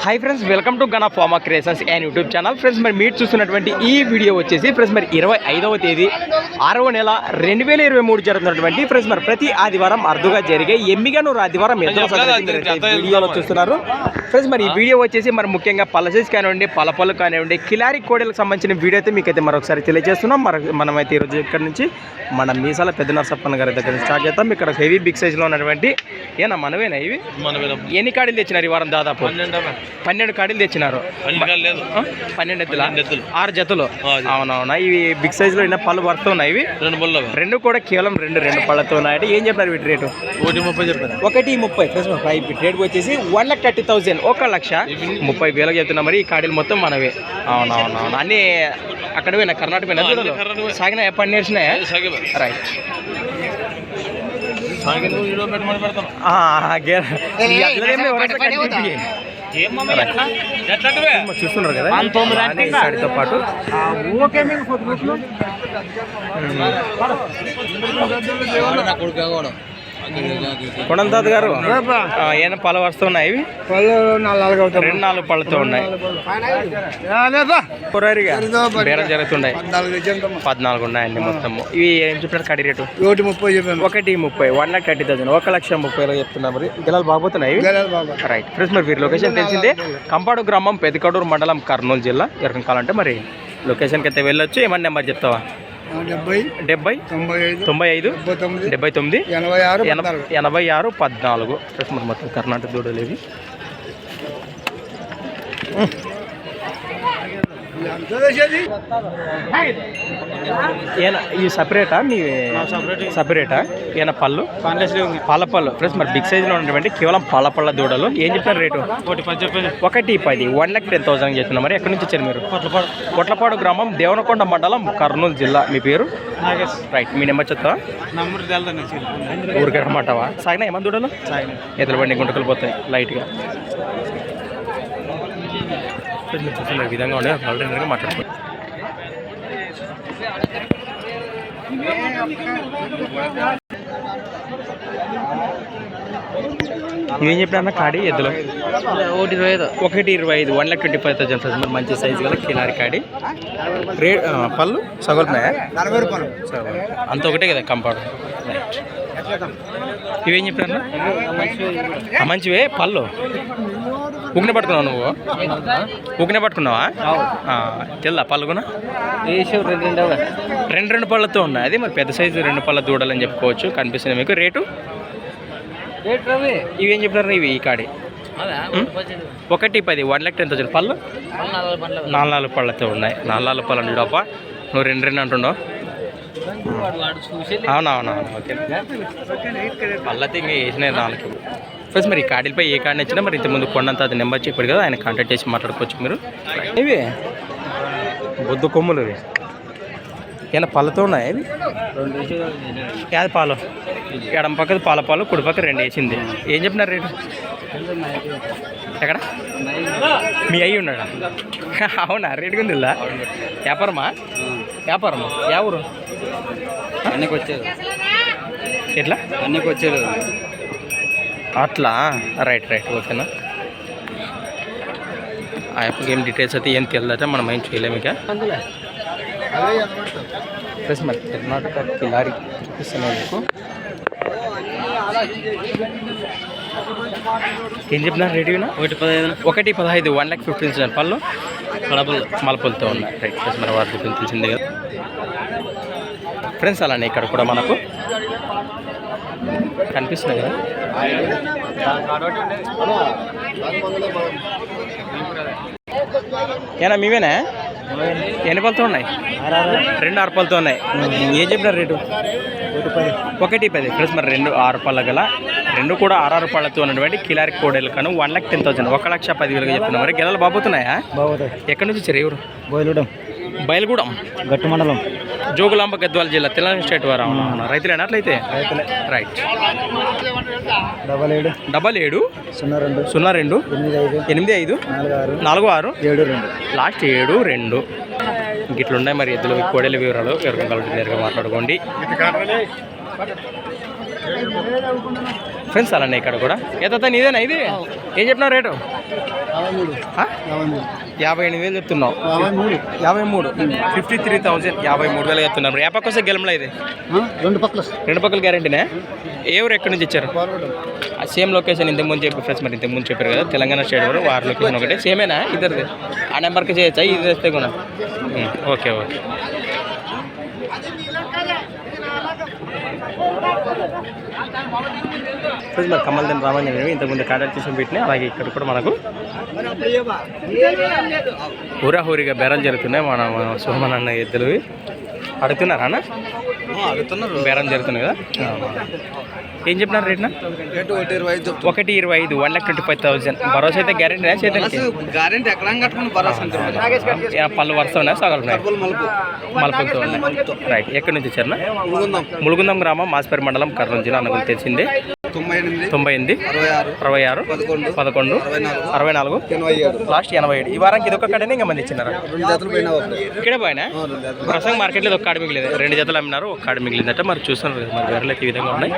Hi friends, welcome to Gana pharma creations and YouTube channel. Friends మరి మీరు చూస్తున్నటువంటి ఈ వీడియో వచ్చేసి ఫ్రెండ్స్ మరి 25వ తేదీ 6వ నెల 2023 జరుగుతున్నటువంటి ఫ్రెండ్స్ మరి ప్రతి ఆదివారం అరుదుగా జరిగే ఎమ్మిగనూరు ఆదివారం వీడియోలో చూస్తున్నారు. ఫ్రెండ్స్ మరి ఈ వీడియో వచ్చేసి మరి ముఖ్యంగా పల్లసెస్ కానివ్వండి, పలపలు కానివ్వండి, కిలారి కోడెలకు సంబంధించిన వీడియో అయితే మీకైతే మరొకసారి తెలియజేస్తున్నాం. మనమైతే ఈరోజు ఇక్కడ నుంచి మన మీసాల పెద్ద నరసప్పన్న గారి దగ్గర స్టార్ట్ చేద్దాం. ఇక్కడ హెవీ బిగ్ సైజ్లో ఉన్నటువంటి ఏనా మనవేనా ఇవి ఎన్ని కాడీలు తెచ్చినారు ఈ వారం? దాదాపు 12 కాడీలు తెచ్చినారు. 12 ఎద్దుల 6 జతలు. అవునవునా, ఇవి బిగ్ సైజ్ లో పళ్ళు పడుతున్నాయి. ఇవి రెండు కూడా కేవలం రెండు పళ్ళతో ఉన్నాయి. ఏం చెప్పారు వీటి రేటు? 1.30 చెప్పారు. 1.30. రేట్ వచ్చేసి 1,30,000, 1,30,000 చెప్తున్నా. మరి ఈ కాడీలు మొత్తం మనవే. అవునవునవును, అన్ని అక్కడ పోయినా కర్ణాటక సాగిన ఎప్పటి నేర్చినాయా? రైట్. చూస్తున్నారు కదా సాడితో పాటు కొండంతాత గారు ఏమైనా పళ్ళు వస్తున్నాయి? ఇవి 2-4 పళ్ళతో ఉన్నాయి. బేరం జరుగుతున్నాయి. 14 ఉన్నాయండి మొత్తము. ఇవి ఏం చెప్పినారు కడి రేటు? 1.30. 1,30,000, 1,30,000 చెప్తున్నా. మరి గిలాలు బాగుపోతున్నాయి. రైట్ ఫ్రెండ్స్, మరి వీరి లొకేషన్ తెలిసిందే. కంపాడు గ్రామం, పెదకడూరు మండలం, కర్నూలు జిల్లా. ఎవరికైనా కావాలంటే మరి లొకేషన్కి అయితే వెళ్ళొచ్చు. ఏమన్నా నెంబర్ చెప్తావా? 70 95 79 86 14. మరి మొత్తం కర్ణాటక దూడలు ఇవి. ఏనా ఇవి సపరేటా? మీ సపరేటా? ఏనా పళ్ళు పళ్ళు ఫ్రెండ్స్ మరి బిగ్ సైజ్లో ఉన్నటువంటి కేవలం పళ్ళ దూడలు. ఏం చెప్పినారు రేటు? 1.10. 1,10,000 చెప్తున్నా. మరి ఎక్కడి నుంచి వచ్చారు మీరు? కొట్లపాడు గ్రామం, దేవనకొండ మండలం, కర్నూలు జిల్లా. మీ పేరు? రైట్. మీ నెంబర్ చెప్తావా? ఊరికే రమ్మంటావా? సాగినా ఏమన్నా దూడలు? ఎదురు బండి గుంటకలు పోతాయి లైట్గా. చూస్తున్న విధంగా ఉండే ఆల్రెడీగా మాట్లాడుకోండి. ఇవేం చెప్పినా కాడి ఎద్దులు? 1.25. 1,25,000. మరి మంచి సైజు గల కిలారి కాడి. రేట్ పళ్ళు సగోల్పోయా? అంత ఒకటే కదా కంపౌండ్. రైట్. ఇవేం చెప్పినా? మంచివే పళ్ళు. ఉగ్న పట్టుకున్నావు నువ్వు? ఉగ్న పట్టుకున్నావా? తెల్లా పళ్ళు కూడా 2 పళ్ళతో ఉన్నాయి. అది మరి పెద్ద సైజు 2 పళ్ళ దూడాలని చెప్పుకోవచ్చు. కనిపిస్తుంది మీకు. రేటు ఇవేం చెప్పినారు? ఇవి ఈ కాడి 1.10. 1,10,000. పళ్ళు 4 పళ్ళతో ఉన్నాయి. 4 పళ్ళు చూడప్ప. నువ్వు 2 అంటున్నావు. అవునవునవును. ఓకే. పళ్ళతో ఇంకా వేసినాయి 4. ఫస్ట్ మరి ఈ కాడీలపై ఏ కార్డు ఇచ్చినా మరి ఇంతకుముందు కొండంత నెంబర్ చెప్పాడు కదా, ఆయన కాంటాక్ట్ చేసి మాట్లాడుకోవచ్చు మీరు. ఇవి బొద్దు కొమ్ములు. ఇవి ఏమైనా పళ్ళతో ఉన్నాయి? ఇవి 2 పాలు. ఎడం పక్కది పాలు, కుడి పక్క 2 వేసింది. ఏం చెప్పినారు రేటు? ఎక్కడ మీ అయ్యి ఉన్నాడా? అవునా, రేటు కింద ఇలా వ్యాపారమా? యా ఊరు? అన్నీకి వచ్చేది. ఎట్లా? అన్నీకి వచ్చేది అట్లా. రైట్. ఓకేనా. ఆ యొక్క ఏం డీటెయిల్స్ అయితే ఏం తెలియదట, మనం ఏం చేయలేము. ఇక ప్లస్ మరి కర్ణాటక కిలారి చూపిస్తున్నాను మీకు. ఏం చెప్పినారు రేటు? 1.15. 1,15,000. పళ్ళు మలపలతో ఉన్నాయి. రైట్. ప్లస్ మరి వాటి తెలిసిందే కదా ఫ్రెండ్స్. అలానే ఇక్కడ కూడా మనకు కనిపిస్తున్నాయి కదా. ఏనా మీవేనా? ఎన్ని పళ్ళతో ఉన్నాయి? 2 6 పళ్ళతో ఉన్నాయి. ఏం చెప్పినారు రేటు? 1.10. ప్లస్ మరి 2 6 పళ్ళ గల 2 కూడా 6 పళ్ళతో ఉన్నటువంటి కిలారి కోడెలు కాను 1,10,000. 1,10,000 చెప్తున్నా. మరి గెలలు బాగుతున్నాయా? ఎక్కడి నుంచి వచ్చారు? ఎవరు? బయలుగూడెం గట్టు మండలం, జోగులాంబ గద్వాల జిల్లా, తెలంగాణ స్టేట్ వారు. అవునా, రైతులేనా? అట్లయితే రైట్. 77 02 85 46 72 లాస్ట్ 72. ఇట్లున్నాయి మరి ఎద్దులు కోడెల వివరాలు. ఎవరికైనా కలిసి నేరుగా మాట్లాడుకోండి. ఫ్రెండ్స్ అలానే ఇక్కడ కూడా ఎంత నీదేనా ఇది ఏం చెప్పినావు రేటు 58,000 చెప్తున్నావు 53,000 53,000 చెప్తున్నారు ఏ పక్క వస్తే గెలంలో ఇది రెండు పక్కల గ్యారెంటీనే ఏ ఊరు ఎక్కడి నుంచి ఇచ్చారు సేమ్ లొకేషన్ ఇంతకుముందు చెప్పి ఫ్రెండ్స్ మరి ఇంతకుముందు చెప్పారు కదా తెలంగాణ స్టేట్ వారు వారి లొకేషన్ ఒకటే సేమేనా ఇద్దరిది ఆ నెంబర్కి చేయొచ్చా ఇది వస్తే కూడా ఓకే ఓకే ఫ్రెండ్స్ మరి కమల్దన్ రామాంజనేవి ఇంతకుముందు కాంటాక్ట్ చేసి పెట్టినా అలాగే ఇక్కడ కూడా మనకు హూరాహూరిగా బేరాలు జరుగుతున్నాయి మన సోమన్ అన్న ఎద్దులు అడుగుతున్నారా అన్న బేరం జరుగుతున్నాయి కదా ఏం చెప్పినారు రేట్నా 1,25,000 1,25,000 భరోసా అయితే గ్యారెంటీ పళ్ళు వరుస ఉన్నాయి సగలు ఉన్నాయి మలుపులతో ఉన్నాయి రైట్ ఎక్కడి నుంచి వచ్చారు ములుగుందం గ్రామం మాస్పేరు మండలం కర్నూలు జిల్లా అన్నకు తెలిసిందే 98 66 11 64 లాస్ట్ 87 ఈ వారానికి ఇది ఒక్క కడనే ఇంకా మంది ఇచ్చినారా ఇక్కడే పోయినా ప్రసంగ మార్కెట్లో ఇది ఒక్క కాడ మిగిలేదు 2 జతలు అమ్మినారు ఒక్క కాడ మిగిలిందట మరి చూస్తున్నారు కదా మరి వేరే ఈ విధంగా ఉన్నాయి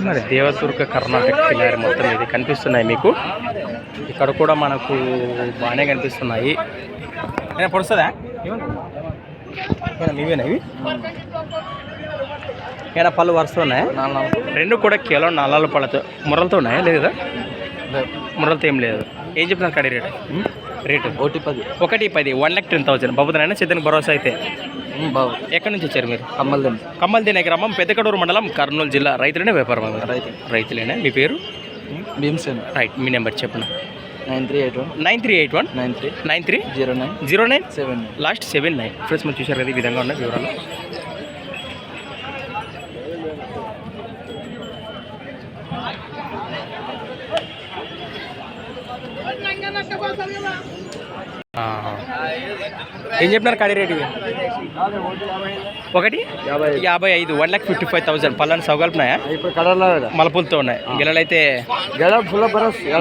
మరి దేవదుర్గ కర్ణాటక కిలారి మొత్తం ఇది కనిపిస్తున్నాయి మీకు ఇక్కడ కూడా మనకు బాగానే కనిపిస్తున్నాయి పొడుస్తుందా మీవేనా ఇవి ఏమైనా పళ్ళు వరుస ఉన్నాయా రెండు కూడా కిలో 4 పళ్ళతో ముర్రలతో ఉన్నాయా లేదు కదా ముర్రలతో ఏం లేదు ఏం చెప్తున్నారు కడి రేటు 1,10 1,10,000 బాబుదనైనా సిద్ధానికి భరోసా అయితే ఎక్కడి నుంచి వచ్చారు మీరు కమ్మల్దినే గ్రామం పెద్దకడూరు మండలం కర్నూలు జిల్లా రైతులనే వ్యాపారం రైతులేనా మీ పేరు రైట్ మీ నెంబర్ చెప్పండి 9381 లాస్ట్ 79 ఫ్రెండ్స్ మనం చూసారు కదా ఈ విధంగా ఉన్నాయి వివరాలు ఏం చెప్పినారు కాడి రేటు 1,55,000 1,55,000 పళ్ళని సౌగలుపున్నాయా మలపులతో ఉన్నాయి గిల్లలు అయితే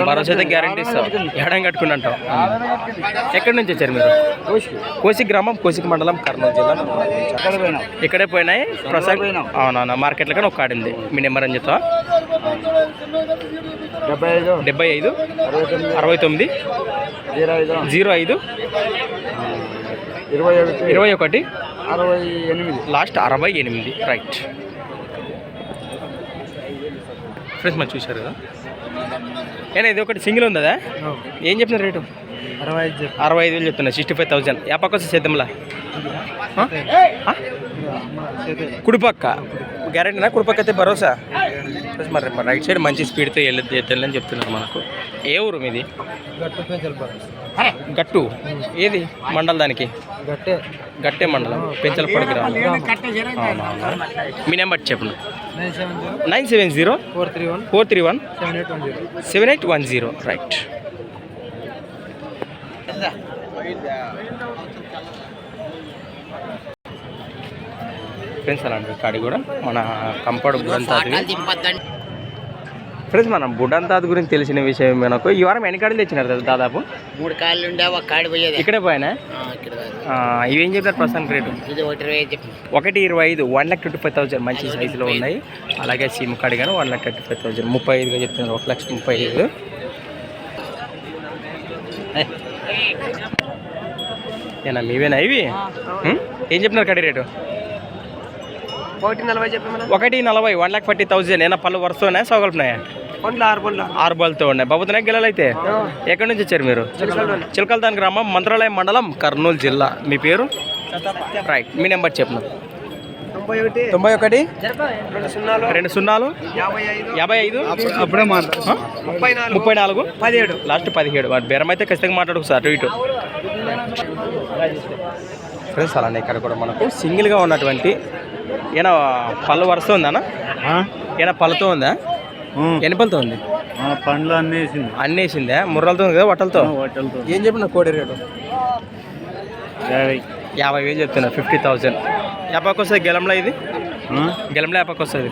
భరోసా అయితే గ్యారంటీ ఇస్తావు ఎడం కట్టుకుని అంటావు ఎక్కడి నుంచి వచ్చారు మీరు కోసిక్ గ్రామం కోసిక్ మండలం కర్నూలు జిల్లా ఇక్కడే పోయినాయి ప్రసాద్ అవునా మార్కెట్లో కానీ ఒక కాడింది మీ నెంబర్ అని చెప్తావా 75 69 05 21 లాస్ట్ 68 రైట్ ఫ్రెండ్స్ మరి చూశారు కదా ఏనా ఇది ఒకటి సింగిల్ ఉందా ఏం చెప్పిన రేటు 65,000 చెప్తున్నా 65,000 ఏ పక్క వస్తే చేద్దాంలా కుడిపక్క గ్యారెంటీనా కుడిపక్క అయితే భరోసా మరి రైట్ సైడ్ మంచి స్పీడ్తో వెళ్ళని చెప్తున్నారు మనకు ఏ ఊరు మీది గట్టు ఏది మండలం దానికి గట్టే మండలం పెంచలపడి గ్రామం మీ నెంబర్ చెప్పండి 970-431-7810 రైట్ ఫ్రెండ్స్ అలాంటి కాడి కూడా మన కంపౌండ్ బుడంతాది ఫ్రెండ్స్ మనం బుడంతాది గురించి తెలిసిన విషయం మనకు ఈ వారం ఎన్ని కాడలు తెచ్చినారు కదా దాదాపు 3 కాళ్ళు ఉండే ఒక కాడి పోయేది ఇక్కడే పోయినా ఇవేం చెప్పారు ప్రస్తుతానికి రేటు 1,25,000 1,25,000 మంచి సైజులో ఉన్నాయి అలాగే సిమ్ కాడి కానీ 1,25,000 35గా చెప్తున్నారు 1,35,000 ఏనా మీవేనా ఇవి ఏం చెప్పినారు కడి రేటు 1,40 1,40,000 ఏనా పళ్ళు వరుసనే సౌగలుపున్నాయా 6 బళ్ళతో ఉన్నాయి బాబుతున్నాయి గిల్లలు అయితే ఎక్కడి నుంచి వచ్చారు మీరు చిలకలదాని గ్రామం మంత్రాలయం మండలం కర్నూలు జిల్లా మీ పేరు రైట్ మీ నెంబర్ చెప్పను 91 20 55 34 లాస్ట్ 17 బేరం అయితే ఖచ్చితంగా మాట్లాడుకు సార్ అటు ఇటు ఫ్రెండ్స్ అలానే ఇక్కడ కూడా మనకు సింగిల్గా ఉన్నటువంటి ఏనా పళ్ళు వరుస ఉందా ఏనా పళ్ళతో ఉందా ఎన్ని పళ్ళతో ఉంది పండ్లు అన్నీ వేసిందా ముర్రలతో ఉంది కదా వట్టలతో ఏం చెప్పిన కోడి రేటు 50,000 చెప్తున్నా 50,000 ఎప్పకి వస్తుంది గెలంలో ఇది గెలంలో ఎప్పకి వస్తుంది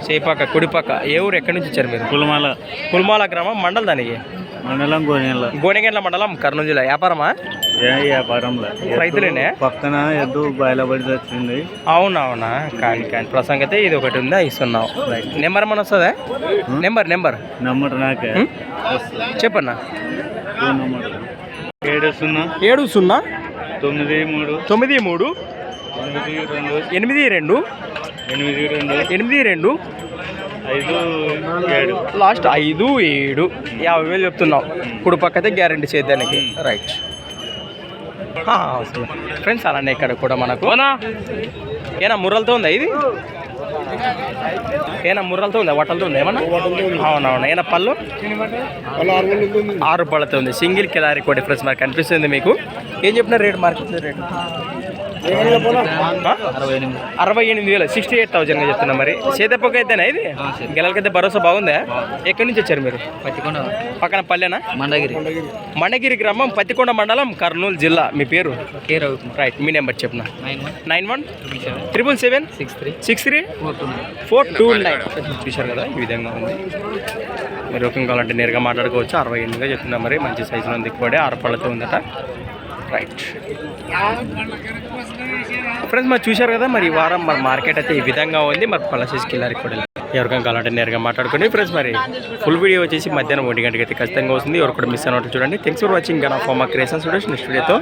చేపాక కుడిపాక ఏ ఊరు ఎక్కడి నుంచి వచ్చారు మీరు పుల్మాల గ్రామం మండలం దానికి మండలం గోనెగండ్ల మండలం కర్నూలు జిల్లా వ్యాపారమా వ్యాపారంలో రైతులేనే పక్కన ఎద్దు బయలుపడి వచ్చింది. అవునవునా, కానీ కానీ ప్రసంగం అయితే ఇది ఒకటి ఉందా ఇస్తున్నావు. రైట్, నెంబర్ ఏమన్నా వస్తుందా? నెంబర్ నంబర్ నాకే చెప్పన్నా. 70 70 93 93 82 82 82 82 57 లాస్ట్ 57 50,000 చెప్తున్నావు. కుడి పక్కతే గ్యారంటీ చేద్దానికి. రైట్ ఫ్రెండ్స్, అలానే ఇక్కడ కూడా మనకు ఏనా ముర్రలతో ఉందా ఇది? ఏనా ముర్రలతో ఉందా, వట్టలతో ఉందా ఏమన్నా? అవునవును. ఏనా పళ్ళు 6 పళ్ళతో ఉంది. సింగిల్ కిలారి కోడి ఫ్రెండ్స్ మనకు కనిపిస్తుంది మీకు. ఏం చెప్పిన రేట్, మార్కెట్ రేట్ 68,000, 68,000గా చెప్తున్నా. మరి సేదప్పక అయితేనా ఇది? గెలలకైతే భరోసా బాగుందా? ఎక్కడి నుంచి వచ్చారు మీరు? పక్కన పల్లెనా? మండగిరి గ్రామం, పత్తికొండ మండలం, కర్నూలు జిల్లా. మీ పేరు? రైట్, మీ నెంబర్ చెప్పిన 9177636429. చూశారు కదా, ఈ విధంగా ఉంది. మీరు రకం కావాలంటే నేరుగా మాట్లాడుకోవచ్చు. 68గా చెప్తున్నా. మరి మంచి సైజులో ఉంది కూడా, 6 పళ్ళతో ఉందట. రైట్ ఫ్రెండ్స్, మరి చూశారు కదా, మరి ఈ వారం మరి మార్కెట్ అయితే ఈ విధంగా ఉంది. మరి పళ్ళసేసి కిల్లారి కూడా ఎవరికైనా కావాలంటే నేరుగా మాట్లాడుకోండి. ఫ్రెండ్స్, మరి ఫుల్ వీడియో వచ్చేసి మధ్యాహ్నం 1 గంటకి అయితే ఖచ్చితంగా వస్తుంది. ఎవరు కూడా మిస్ అయినట్టు చూడండి. Thanks for watching Gana pharma creations. Next వీడియోతో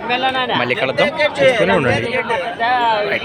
మళ్ళీ కలుద్దాం. చూసుకునే ఉండండి. రైట్.